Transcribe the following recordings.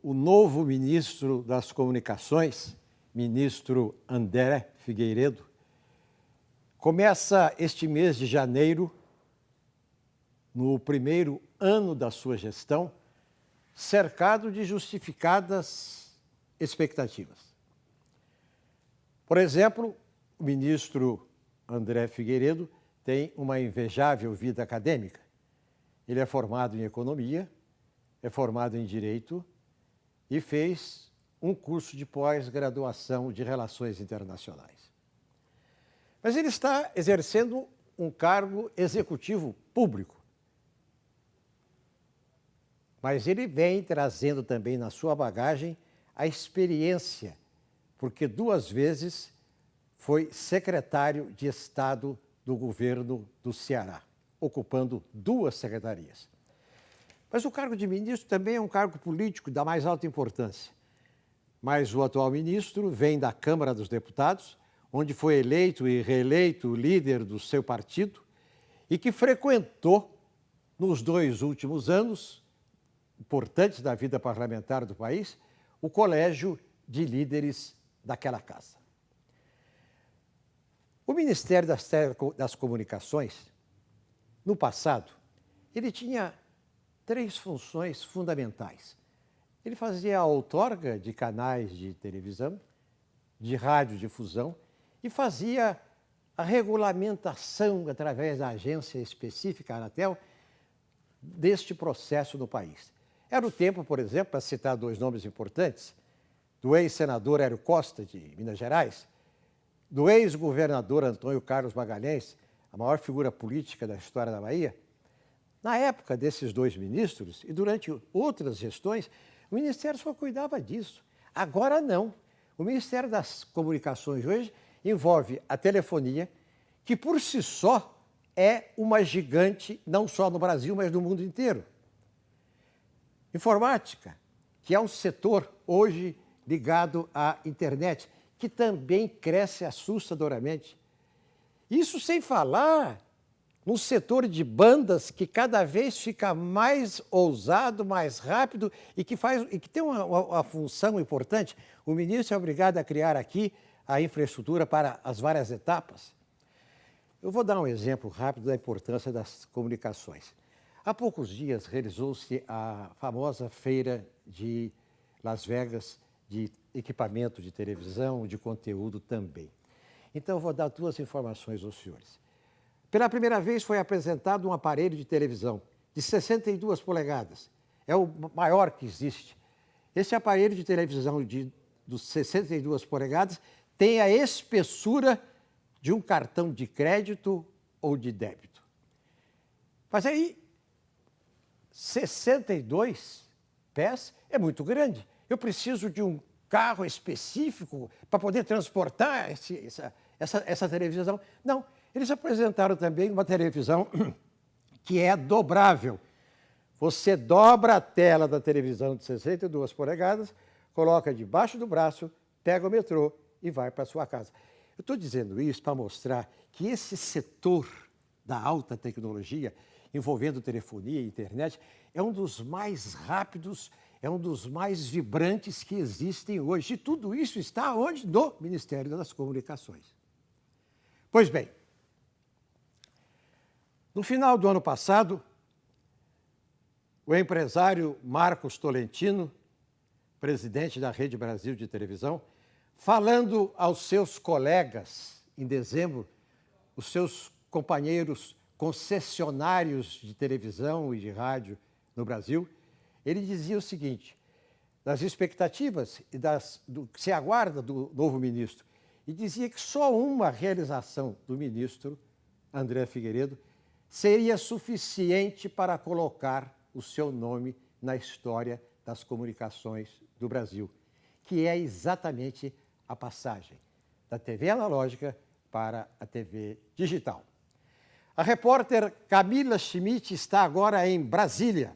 O novo ministro das Comunicações, ministro André Figueiredo, começa este mês de janeiro, no primeiro ano da sua gestão, cercado de justificadas expectativas. Por exemplo, o ministro André Figueiredo tem uma invejável vida acadêmica. Ele é formado em economia, é formado em direito e fez um curso de pós-graduação de relações internacionais. Mas ele está exercendo um cargo executivo público. Mas ele vem trazendo também na sua bagagem a experiência, porque 2 vezes foi secretário de Estado do governo do Ceará, ocupando 2 secretarias. Mas o cargo de ministro também é um cargo político da mais alta importância. Mas o atual ministro vem da Câmara dos Deputados, onde foi eleito e reeleito líder do seu partido e que frequentou, nos 2 últimos anos, importantes da vida parlamentar do país, o colégio de líderes daquela casa. O Ministério das Comunicações, no passado, ele tinha 3 funções fundamentais. Ele fazia a outorga de canais de televisão, de radiodifusão e fazia a regulamentação através da agência específica, a Anatel, deste processo no país. Era o tempo, por exemplo, para citar 2 nomes importantes, do ex-senador Hélio Costa, de Minas Gerais, do ex-governador Antônio Carlos Magalhães, a maior figura política da história da Bahia. Na época desses 2 ministros e durante outras gestões, o Ministério só cuidava disso. Agora não. O Ministério das Comunicações hoje envolve a telefonia, que por si só é uma gigante, não só no Brasil, mas no mundo inteiro. Informática, que é um setor hoje ligado à internet, que também cresce assustadoramente. Isso sem falar no setor de bandas, que cada vez fica mais ousado, mais rápido e que tem uma função importante. O ministro é obrigado a criar aqui a infraestrutura para as várias etapas. Eu vou dar um exemplo rápido da importância das comunicações. Há poucos dias realizou-se a famosa feira de Las Vegas de equipamento de televisão, de conteúdo também. Então, eu vou dar 2 informações aos senhores. Pela primeira vez foi apresentado um aparelho de televisão de 62 polegadas. É o maior que existe. Esse aparelho de televisão de 62 polegadas tem a espessura de um cartão de crédito ou de débito. Mas aí, 62 pés é muito grande. Eu preciso de um carro específico para poder transportar essa televisão. Não, eles apresentaram também uma televisão que é dobrável. Você dobra a tela da televisão de 62 polegadas, coloca debaixo do braço, pega o metrô e vai para a sua casa. Eu estou dizendo isso para mostrar que esse setor da alta tecnologia, envolvendo telefonia e internet, é um dos mais rápidos, é um dos mais vibrantes que existem hoje. E tudo isso está onde? No Ministério das Comunicações. Pois bem, no final do ano passado, o empresário Marcos Tolentino, presidente da Rede Brasil de televisão, falando aos seus colegas em dezembro, os seus companheiros concessionários de televisão e de rádio no Brasil, ele dizia o seguinte, das expectativas e do que se aguarda do novo ministro, e dizia que só uma realização do ministro André Figueiredo seria suficiente para colocar o seu nome na história das comunicações do Brasil, que é exatamente a passagem da TV analógica para a TV digital. A repórter Camila Schmidt está agora em Brasília.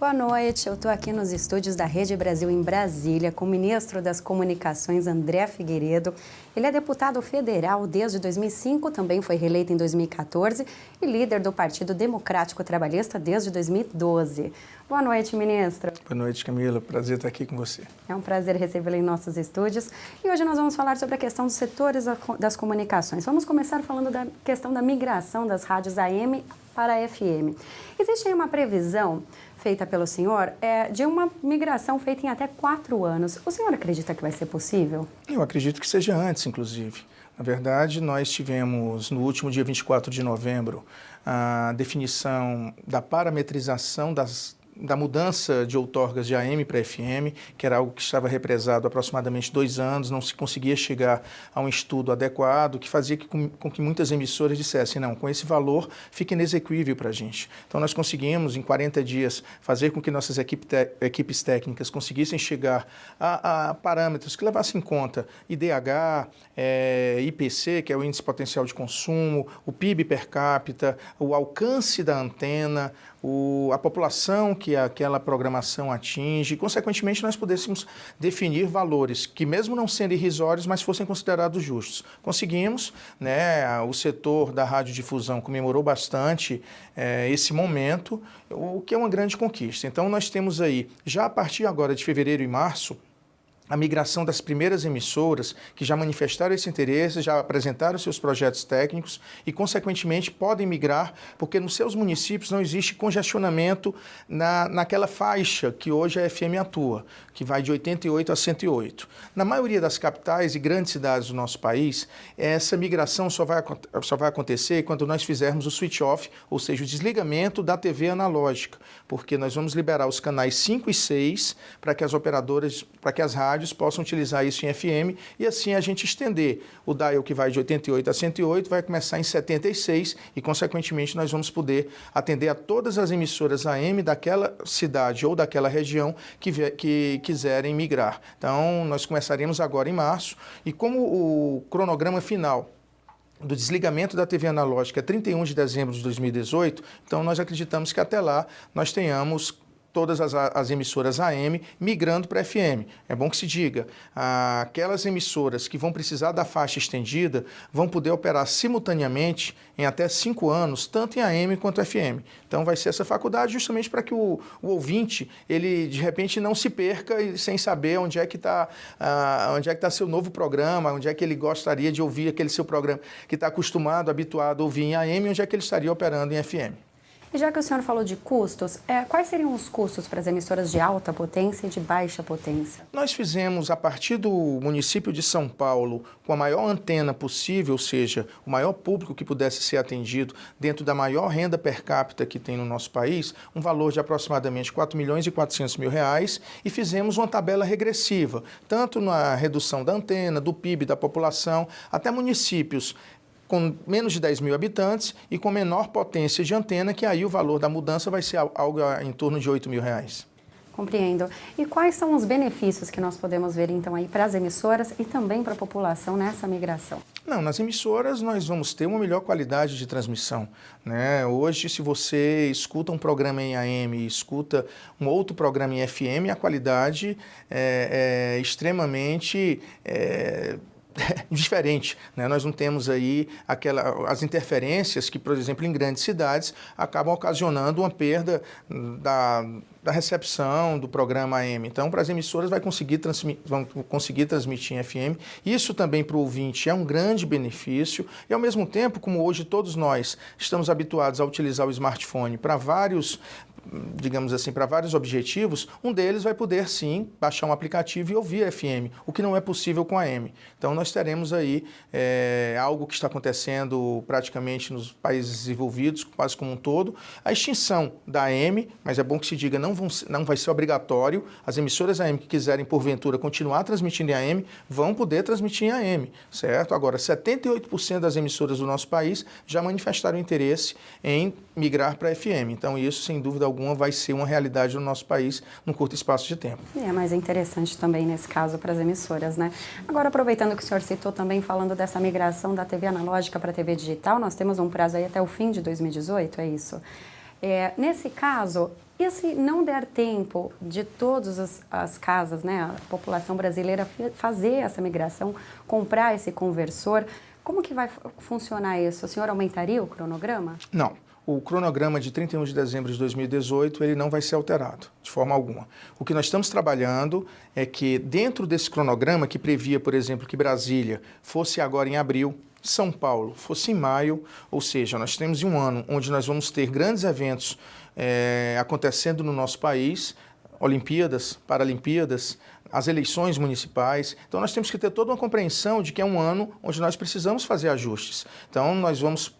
Boa noite, eu estou aqui nos estúdios da Rede Brasil em Brasília com o ministro das Comunicações, André Figueiredo. Ele é deputado federal desde 2005, também foi reeleito em 2014 e líder do Partido Democrático Trabalhista desde 2012. Boa noite, ministro. Boa noite, Camila. Prazer estar aqui com você. É um prazer recebê-lo em nossos estúdios. E hoje nós vamos falar sobre a questão dos setores das comunicações. Vamos começar falando da questão da migração das rádios AM para a FM. Existe aí uma previsão feita pelo senhor de uma migração feita em até 4 anos. O senhor acredita que vai ser possível? Eu acredito que seja antes, inclusive. Na verdade, nós tivemos, no último dia 24 de novembro, a definição da parametrização da mudança de outorgas de AM para FM, que era algo que estava represado há aproximadamente 2 anos, não se conseguia chegar a um estudo adequado, que fazia com que muitas emissoras dissessem, não, com esse valor fica inexequível para a gente. Então nós conseguimos, em 40 dias, fazer com que nossas equipes técnicas conseguissem chegar a parâmetros que levassem em conta IDH, IPC, que é o Índice Potencial de Consumo, o PIB per capita, o alcance da antena, a população que aquela programação atinge, e, consequentemente, nós pudéssemos definir valores que, mesmo não sendo irrisórios, mas fossem considerados justos. Conseguimos, né, o setor da radiodifusão comemorou bastante esse momento, o que é uma grande conquista. Então, nós temos aí, já a partir agora de fevereiro e março, a migração das primeiras emissoras que já manifestaram esse interesse, já apresentaram seus projetos técnicos e, consequentemente, podem migrar, porque nos seus municípios não existe congestionamento naquela faixa que hoje a FM atua, que vai de 88 a 108. Na maioria das capitais e grandes cidades do nosso país, essa migração só vai acontecer quando nós fizermos o switch off, ou seja, o desligamento da TV analógica, porque nós vamos liberar os canais 5 e 6 para que as operadoras, para que as rádios possam utilizar isso em FM e assim a gente estender o dial que vai de 88 a 108, vai começar em 76 e, consequentemente, nós vamos poder atender a todas as emissoras AM daquela cidade ou daquela região que quiserem migrar. Então, nós começaremos agora em março e como o cronograma final do desligamento da TV analógica é 31 de dezembro de 2018, então nós acreditamos que até lá nós tenhamos todas as emissoras AM migrando para FM. É bom que se diga, aquelas emissoras que vão precisar da faixa estendida vão poder operar simultaneamente em até 5 anos, tanto em AM quanto FM. Então vai ser essa faculdade justamente para que o ouvinte, ele de repente não se perca sem saber onde é que está seu novo programa, onde é que ele gostaria de ouvir aquele seu programa que está habituado a ouvir em AM, onde é que ele estaria operando em FM. E já que o senhor falou de custos, quais seriam os custos para as emissoras de alta potência e de baixa potência? Nós fizemos, a partir do município de São Paulo, com a maior antena possível, ou seja, o maior público que pudesse ser atendido dentro da maior renda per capita que tem no nosso país, um valor de aproximadamente R$4.400.000, e fizemos uma tabela regressiva, tanto na redução da antena, do PIB, da população, até municípios com menos de 10 mil habitantes e com menor potência de antena, que aí o valor da mudança vai ser algo em torno de R$8.000. Compreendo. E quais são os benefícios que nós podemos ver, então, aí para as emissoras e também para a população nessa migração? Não, nas emissoras nós vamos ter uma melhor qualidade de transmissão, né? Hoje, se você escuta um programa em AM e escuta um outro programa em FM, a qualidade é extremamente diferente, né? Nós não temos aí as interferências que, por exemplo, em grandes cidades acabam ocasionando uma perda da recepção do programa AM. Então, para as emissoras vão conseguir transmitir em FM. Isso também para o ouvinte é um grande benefício e, ao mesmo tempo, como hoje todos nós estamos habituados a utilizar o smartphone para vários objetivos, um deles vai poder, sim, baixar um aplicativo e ouvir FM, o que não é possível com a AM. Então, nós teremos aí algo que está acontecendo praticamente nos países desenvolvidos, quase como um todo, a extinção da AM, mas é bom que se diga, não vai ser obrigatório. As emissoras AM que quiserem, porventura, continuar transmitindo em AM, vão poder transmitir em AM, certo? Agora, 78% das emissoras do nosso país já manifestaram interesse em migrar para FM. Então, isso, sem dúvida alguma, vai ser uma realidade no nosso país num curto espaço de tempo. E é mais interessante também, nesse caso, para as emissoras, né? Agora, aproveitando que o senhor citou também, falando dessa migração da TV analógica para a TV digital, nós temos um prazo aí até o fim de 2018, é isso? Nesse caso, e se não der tempo de todas as casas, né, a população brasileira fazer essa migração, comprar esse conversor, como que vai funcionar isso? O senhor aumentaria o cronograma? Não. O cronograma de 31 de dezembro de 2018, ele não vai ser alterado, de forma alguma. O que nós estamos trabalhando é que, dentro desse cronograma, que previa, por exemplo, que Brasília fosse agora em abril, São Paulo fosse em maio, ou seja, nós temos um ano onde nós vamos ter grandes eventos acontecendo no nosso país, Olimpíadas, Paralimpíadas, as eleições municipais. Então, nós temos que ter toda uma compreensão de que é um ano onde nós precisamos fazer ajustes. Então, nós vamos,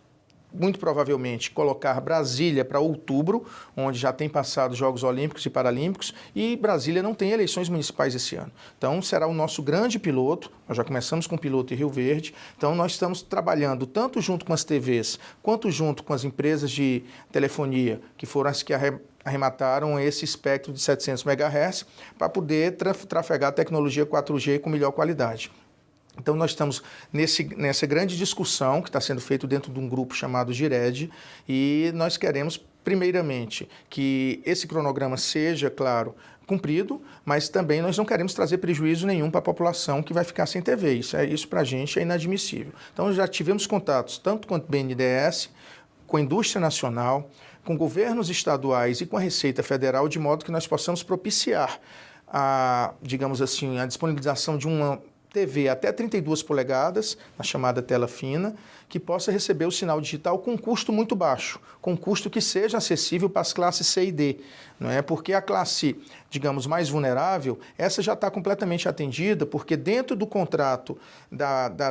muito provavelmente, colocar Brasília para outubro, onde já tem passado Jogos Olímpicos e Paralímpicos, e Brasília não tem eleições municipais esse ano. Então, será o nosso grande piloto. Nós já começamos com o piloto em Rio Verde. Então, nós estamos trabalhando tanto junto com as TVs, quanto junto com as empresas de telefonia, que foram as que arremataram esse espectro de 700 MHz, para poder trafegar a tecnologia 4G com melhor qualidade. Então, nós estamos nessa grande discussão que está sendo feita dentro de um grupo chamado GIRED, e nós queremos, primeiramente, que esse cronograma seja, claro, cumprido, mas também nós não queremos trazer prejuízo nenhum para a população que vai ficar sem TV. Isso para a gente é inadmissível. Então, já tivemos contatos tanto com o BNDES, com a indústria nacional, com governos estaduais e com a Receita Federal, de modo que nós possamos propiciar digamos assim, a disponibilização de uma TV até 32 polegadas, na chamada tela fina, que possa receber o sinal digital com um custo muito baixo, com um custo que seja acessível para as classes C e D, não é? Porque a classe, digamos, mais vulnerável, essa já está completamente atendida, porque dentro do contrato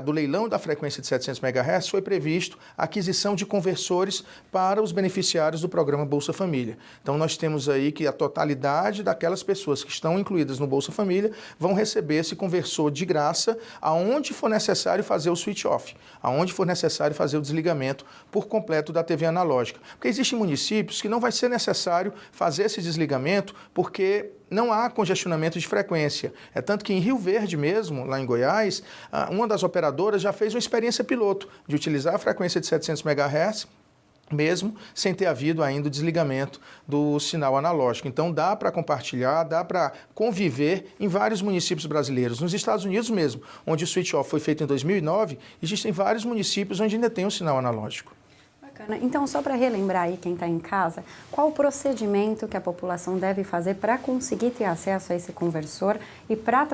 do leilão da frequência de 700 MHz foi previsto a aquisição de conversores para os beneficiários do programa Bolsa Família. Então, nós temos aí que a totalidade daquelas pessoas que estão incluídas no Bolsa Família vão receber esse conversor de graça, aonde for necessário fazer o switch off, aonde for necessário fazer o desligamento por completo da TV analógica. Porque existem municípios que não vai ser necessário fazer esse desligamento porque não há congestionamento de frequência. É tanto que em Rio Verde mesmo, lá em Goiás, uma das operadoras já fez uma experiência piloto de utilizar a frequência de 700 MHz, mesmo sem ter havido ainda o desligamento do sinal analógico. Então, dá para compartilhar, dá para conviver em vários municípios brasileiros. Nos Estados Unidos mesmo, onde o switch-off foi feito em 2009, existem vários municípios onde ainda tem o sinal analógico. Bacana. Então, só para relembrar aí quem está em casa, qual o procedimento que a população deve fazer para conseguir ter acesso a esse conversor e para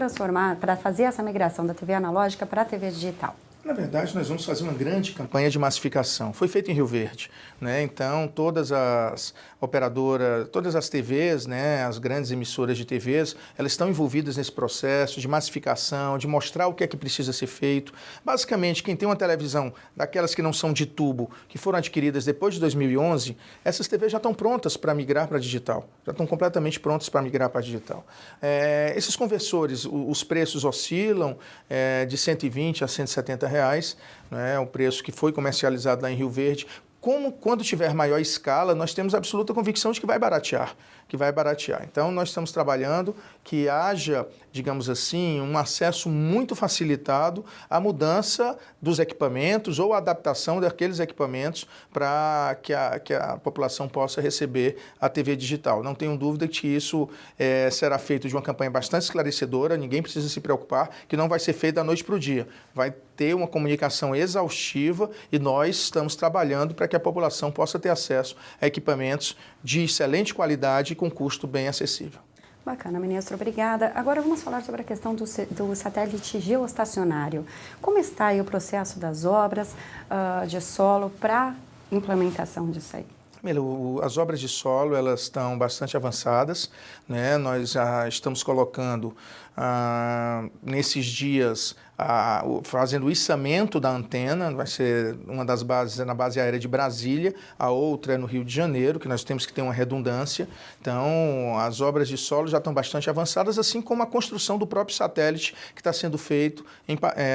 fazer essa migração da TV analógica para a TV digital? Na verdade, nós vamos fazer uma grande campanha de massificação. Foi feito em Rio Verde, né? Então, todas as operadoras, todas as TVs, né, as grandes emissoras de TVs, elas estão envolvidas nesse processo de massificação, de mostrar o que é que precisa ser feito. Basicamente, quem tem uma televisão daquelas que não são de tubo, que foram adquiridas depois de 2011, essas TVs já estão prontas para migrar para digital, já estão completamente prontas para migrar para digital. Esses conversores, os preços oscilam de 120 a 170 reais, né, o preço que foi comercializado lá em Rio Verde. Quando tiver maior escala, nós temos absoluta convicção de que vai baratear, Então, nós estamos trabalhando que haja, digamos assim, um acesso muito facilitado à mudança dos equipamentos ou à adaptação daqueles equipamentos para que a população possa receber a TV digital. Não tenho dúvida que isso será feito de uma campanha bastante esclarecedora, ninguém precisa se preocupar, que não vai ser feito da noite para o dia. Vai ter uma comunicação exaustiva e nós estamos trabalhando para que a população possa ter acesso a equipamentos de excelente qualidade e com custo bem acessível. Bacana, ministro, obrigada. Agora vamos falar sobre a questão do satélite geoestacionário. Como está aí o processo das obras de solo para implementação disso aí? As obras de solo, elas estão bastante avançadas, né? Nós já estamos colocando nesses dias fazendo o içamento da antena, vai ser uma das bases na base aérea de Brasília, a outra é no Rio de Janeiro, que nós temos que ter uma redundância. Então, as obras de solo já estão bastante avançadas, assim como a construção do próprio satélite que está sendo feito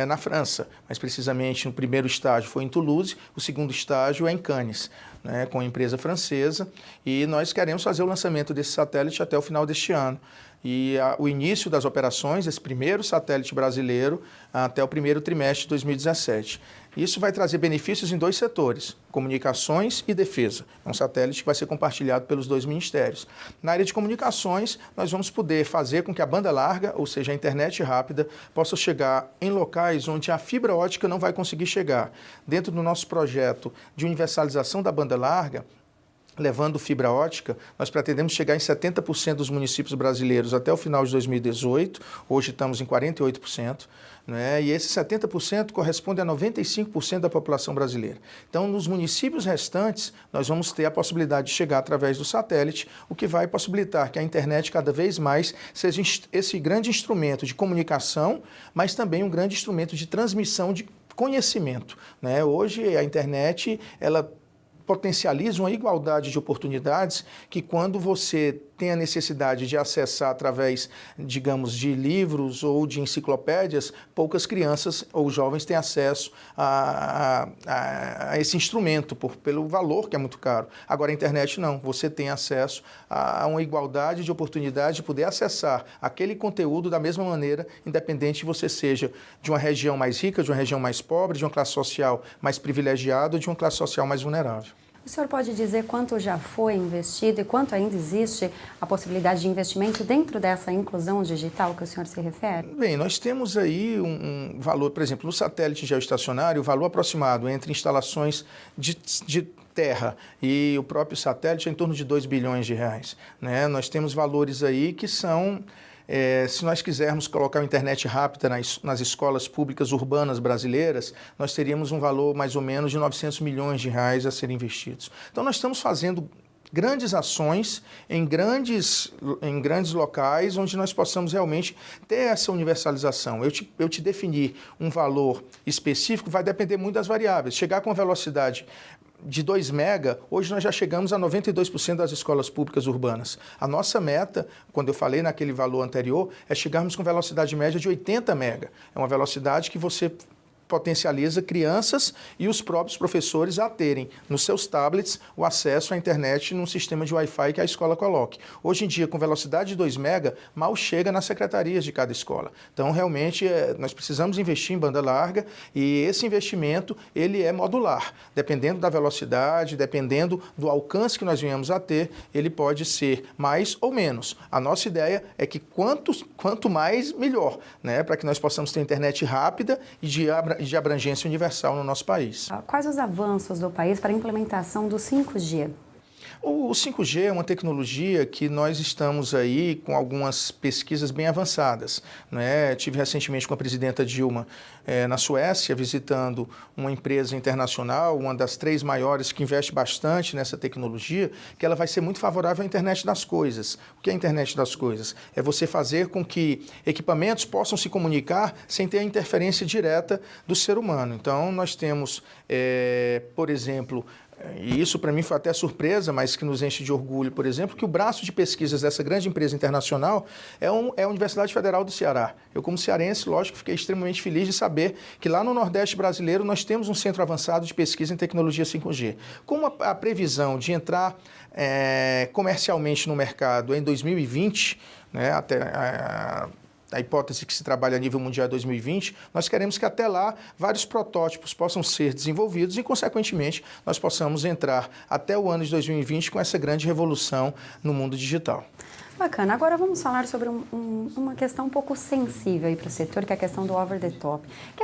na França. Mais precisamente, no primeiro estágio foi em Toulouse, o segundo estágio é em Cannes, né, com a empresa francesa, e nós queremos fazer o lançamento desse satélite até o final deste ano. e o início das operações, esse primeiro satélite brasileiro, até o primeiro trimestre de 2017. Isso vai trazer benefícios em 2 setores, comunicações e defesa. É um satélite que vai ser compartilhado pelos 2 ministérios. Na área de comunicações, nós vamos poder fazer com que a banda larga, ou seja, a internet rápida, possa chegar em locais onde a fibra ótica não vai conseguir chegar. Dentro do nosso projeto de universalização da banda larga, levando fibra ótica, nós pretendemos chegar em 70% dos municípios brasileiros até o final de 2018, hoje estamos em 48%, né? E esse 70% corresponde a 95% da população brasileira. Então, nos municípios restantes, nós vamos ter a possibilidade de chegar através do satélite, o que vai possibilitar que a internet cada vez mais seja esse grande instrumento de comunicação, mas também um grande instrumento de transmissão de conhecimento, né? Hoje, a internet, ela potencializa uma igualdade de oportunidades que quando você tem a necessidade de acessar através, digamos, de livros ou de enciclopédias, poucas crianças ou jovens têm acesso a esse instrumento pelo valor que é muito caro. Agora, a internet não, você tem acesso a uma igualdade de oportunidade de poder acessar aquele conteúdo da mesma maneira, independente de você seja de uma região mais rica, de uma região mais pobre, de uma classe social mais privilegiada ou de uma classe social mais vulnerável. O senhor pode dizer quanto já foi investido e quanto ainda existe a possibilidade de investimento dentro dessa inclusão digital que o senhor se refere? Bem, nós temos aí um valor, por exemplo, no satélite geoestacionário, o valor aproximado entre instalações de terra e o próprio satélite é em torno de 2 bilhões de reais, né? Nós temos valores aí que são... se nós quisermos colocar a internet rápida nas escolas públicas urbanas brasileiras, nós teríamos um valor mais ou menos de 900 milhões de reais a serem investidos. Então, nós estamos fazendo grandes ações em grandes locais onde nós possamos realmente ter essa universalização. Eu te definir um valor específico vai depender muito das variáveis. Chegar com a velocidade de 2 mega, hoje nós já chegamos a 92% das escolas públicas urbanas. A nossa meta, quando eu falei naquele valor anterior, é chegarmos com velocidade média de 80 mega. É uma velocidade que você potencializa crianças e os próprios professores a terem nos seus tablets o acesso à internet num sistema de Wi-Fi que a escola coloque. Hoje em dia, com velocidade de 2 mega, mal chega nas secretarias de cada escola. Então, realmente, nós precisamos investir em banda larga e esse investimento, ele é modular. Dependendo da velocidade, dependendo do alcance que nós venhamos a ter, ele pode ser mais ou menos. A nossa ideia é que quanto mais, melhor, né? Para que nós possamos ter internet rápida e de abrangência universal no nosso país. Quais os avanços do país para a implementação do 5G? O 5G é uma tecnologia que nós estamos aí com algumas pesquisas bem avançadas, né? Tive recentemente com a presidenta Dilma na Suécia, visitando uma empresa internacional, uma das 3 maiores que investe bastante nessa tecnologia, que ela vai ser muito favorável à internet das coisas. O que é a internet das coisas? É você fazer com que equipamentos possam se comunicar sem ter a interferência direta do ser humano. Então, nós temos, por exemplo, e isso para mim foi até surpresa, mas que nos enche de orgulho, por exemplo, que o braço de pesquisas dessa grande empresa internacional é a Universidade Federal do Ceará. Eu, como cearense, lógico, fiquei extremamente feliz de saber que lá no Nordeste brasileiro nós temos um centro avançado de pesquisa em tecnologia 5G. Com a previsão de entrar comercialmente no mercado em 2020, né, até a hipótese que se trabalha a nível mundial é 2020, nós queremos que até lá vários protótipos possam ser desenvolvidos e, consequentemente, nós possamos entrar até o ano de 2020 com essa grande revolução no mundo digital. Bacana. Agora vamos falar sobre uma questão um pouco sensível para o setor, que é a questão do over the top, que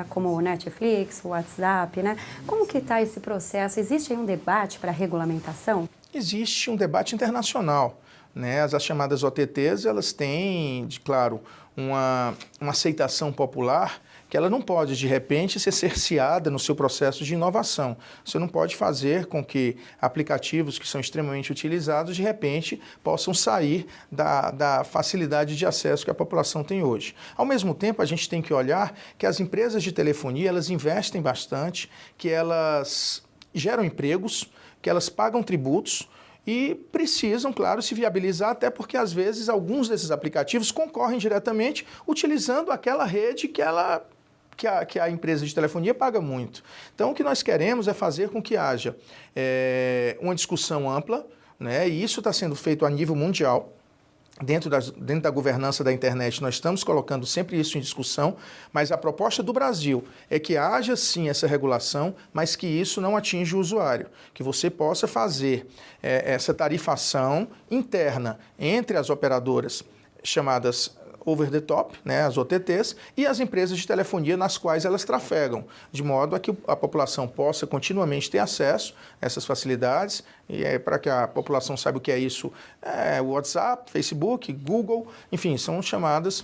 como o Netflix, o WhatsApp, né? Como que está esse processo? Existe aí um debate para a regulamentação? Existe um debate internacional. Né? As chamadas OTTs, elas têm, claro, uma aceitação popular que ela não pode, de repente, ser cerceada no seu processo de inovação. Você não pode fazer com que aplicativos que são extremamente utilizados, de repente, possam sair da facilidade de acesso que a população tem hoje. Ao mesmo tempo, a gente tem que olhar que as empresas de telefonia, elas investem bastante, que elas geram empregos, que elas pagam tributos, e precisam, claro, se viabilizar, até porque, às vezes, alguns desses aplicativos concorrem diretamente utilizando aquela rede que a empresa de telefonia paga muito. Então, o que nós queremos é fazer com que haja uma discussão ampla, né? E isso está sendo feito a nível mundial. dentro da governança da internet, nós estamos colocando sempre isso em discussão, mas a proposta do Brasil é que haja sim essa regulação, mas que isso não atinja o usuário, que você possa fazer essa tarifação interna entre as operadoras chamadas over the top, né, as OTTs, e as empresas de telefonia nas quais elas trafegam, de modo a que a população possa continuamente ter acesso a essas facilidades, e para que a população saiba o que é isso, WhatsApp, Facebook, Google, enfim, são chamadas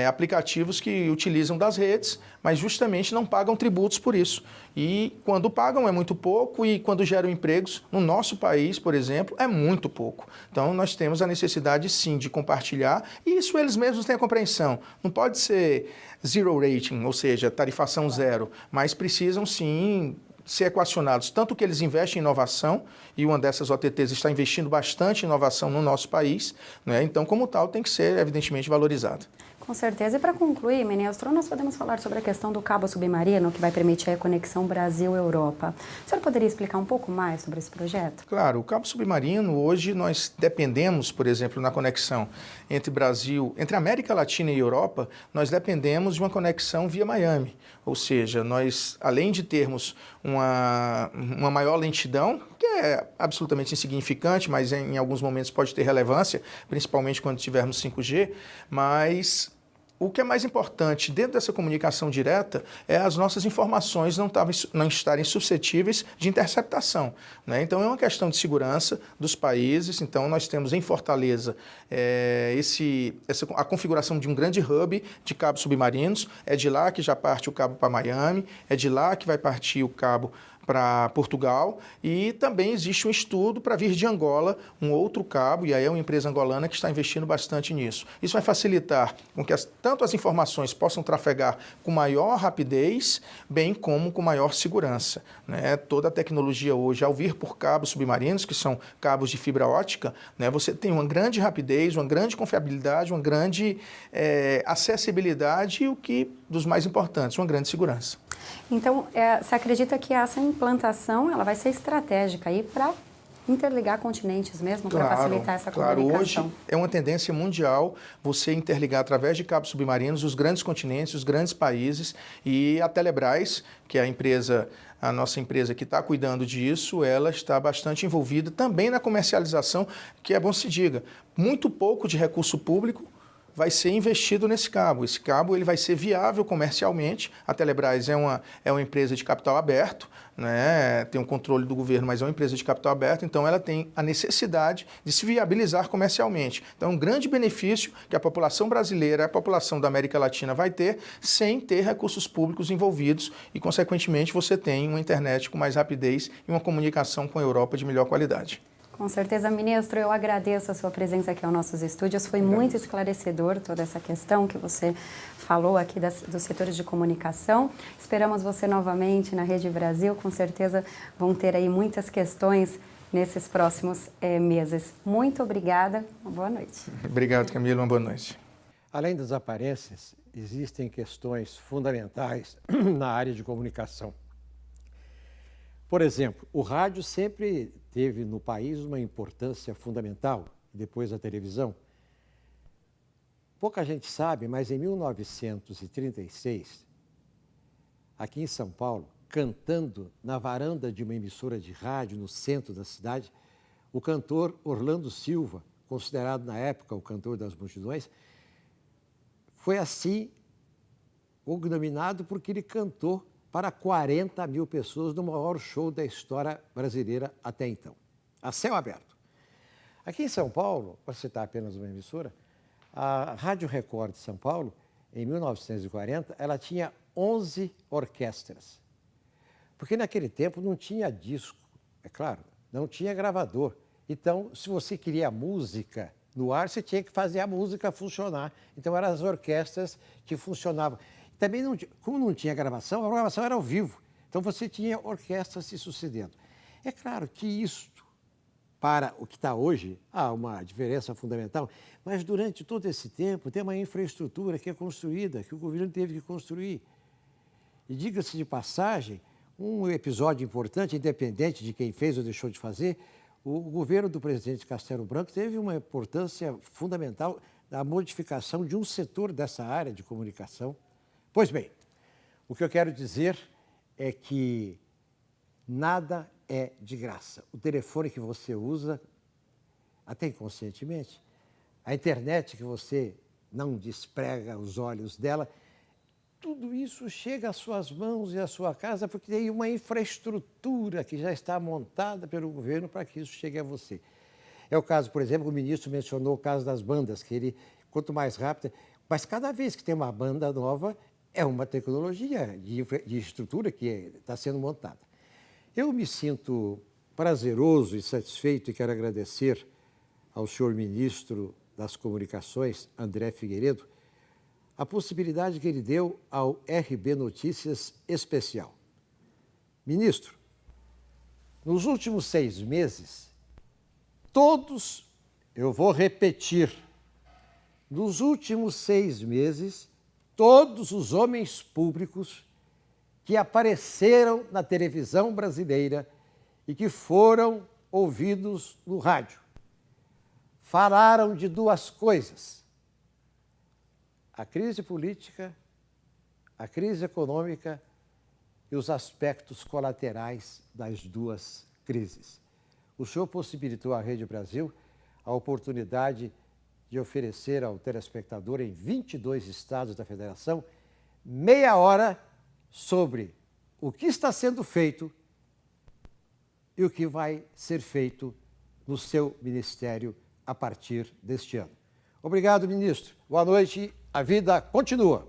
aplicativos que utilizam das redes, mas justamente não pagam tributos por isso. E quando pagam é muito pouco e quando geram empregos, no nosso país, por exemplo, é muito pouco. Então nós temos a necessidade sim de compartilhar e isso eles mesmos têm a compreensão. Não pode ser zero rating, ou seja, tarifação zero, mas precisam sim ser equacionados, tanto que eles investem em inovação, e uma dessas OTTs está investindo bastante em inovação no nosso país, né? Então, como tal, tem que ser, evidentemente, valorizado. Com certeza. E para concluir, ministro, nós podemos falar sobre a questão do cabo submarino, que vai permitir a conexão Brasil-Europa. O senhor poderia explicar um pouco mais sobre esse projeto? Claro, o cabo submarino, hoje nós dependemos, por exemplo, na conexão entre América Latina e Europa, nós dependemos de uma conexão via Miami. Ou seja, nós, além de termos uma maior lentidão, que é absolutamente insignificante, mas em alguns momentos pode ter relevância, principalmente quando tivermos 5G, mas o que é mais importante dentro dessa comunicação direta é as nossas informações não estarem suscetíveis de interceptação, né? Então, é uma questão de segurança dos países. Então, nós temos em Fortaleza a configuração de um grande hub de cabos submarinos. É de lá que já parte o cabo para Miami, é de lá que vai partir o cabo para Portugal, e também existe um estudo para vir de Angola, um outro cabo, e aí é uma empresa angolana que está investindo bastante nisso. Isso vai facilitar com que tanto as informações possam trafegar com maior rapidez, bem como com maior segurança, né? Toda a tecnologia hoje, ao vir por cabos submarinos, que são cabos de fibra ótica, né, você tem uma grande rapidez, uma grande confiabilidade, uma grande acessibilidade e, o que dos mais importantes, uma grande segurança. Então, você acredita que essa implantação ela vai ser estratégica aí para interligar continentes mesmo, para facilitar essa comunicação? Hoje é uma tendência mundial você interligar através de cabos submarinos os grandes continentes, os grandes países, e a Telebrás, que é a nossa empresa que está cuidando disso, ela está bastante envolvida também na comercialização, que é bom se diga, muito pouco de recurso público vai ser investido nesse cabo. Esse cabo ele vai ser viável comercialmente. A Telebrás é uma empresa de capital aberto, né? Tem um controle do governo, mas é uma empresa de capital aberto, então ela tem a necessidade de se viabilizar comercialmente. Então, um grande benefício que a população brasileira, a população da América Latina vai ter, sem ter recursos públicos envolvidos e, consequentemente, você tem uma internet com mais rapidez e uma comunicação com a Europa de melhor qualidade. Com certeza, ministro, eu agradeço a sua presença aqui aos nossos estúdios. Foi muito esclarecedor toda essa questão que você falou aqui dos setores de comunicação. Esperamos você novamente na Rede Brasil. Com certeza vão ter aí muitas questões nesses próximos meses. Muito obrigada. Uma boa noite. Obrigado, Camila. Uma boa noite. Além das aparências, existem questões fundamentais na área de comunicação. Por exemplo, o rádio sempre teve no país uma importância fundamental, depois da televisão. Pouca gente sabe, mas em 1936, aqui em São Paulo, cantando na varanda de uma emissora de rádio no centro da cidade, o cantor Orlando Silva, considerado na época o cantor das multidões, foi assim cognominado porque ele cantou para 40 mil pessoas no maior show da história brasileira até então, a céu aberto. Aqui em São Paulo, para citar apenas uma emissora, a Rádio Record de São Paulo, em 1940, ela tinha 11 orquestras. Porque naquele tempo não tinha disco, é claro, não tinha gravador. Então, se você queria música no ar, você tinha que fazer a música funcionar. Então, eram as orquestras que funcionavam. Também, como não tinha gravação, a gravação era ao vivo. Então, você tinha orquestras se sucedendo. É claro que isso, para o que está hoje, há uma diferença fundamental, mas durante todo esse tempo tem uma infraestrutura que é construída, que o governo teve que construir. E diga-se de passagem, um episódio importante, independente de quem fez ou deixou de fazer, O governo do presidente Castelo Branco teve uma importância fundamental na modificação de um setor dessa área de comunicação. Pois bem, o que eu quero dizer é que nada é de graça. O telefone que você usa, até inconscientemente, a internet que você não desprega os olhos dela, tudo isso chega às suas mãos e à sua casa porque tem uma infraestrutura que já está montada pelo governo para que isso chegue a você. É o caso, por exemplo, o ministro mencionou o caso das bandas, que ele, quanto mais rápido, mas cada vez que tem uma banda nova, é uma tecnologia de estrutura que está sendo montada. Eu me sinto prazeroso e satisfeito e quero agradecer ao senhor ministro das Comunicações, André Figueiredo, a possibilidade que ele deu ao RB Notícias Especial. Ministro, nos últimos 6 meses, eu vou repetir, nos últimos 6 meses, todos os homens públicos que apareceram na televisão brasileira e que foram ouvidos no rádio falaram de 2 coisas: a crise política, a crise econômica e os aspectos colaterais das 2 crises. O senhor possibilitou à Rede Brasil a oportunidade de oferecer ao telespectador em 22 estados da federação meia hora sobre o que está sendo feito e o que vai ser feito no seu ministério a partir deste ano. Obrigado, ministro. Boa noite. A vida continua.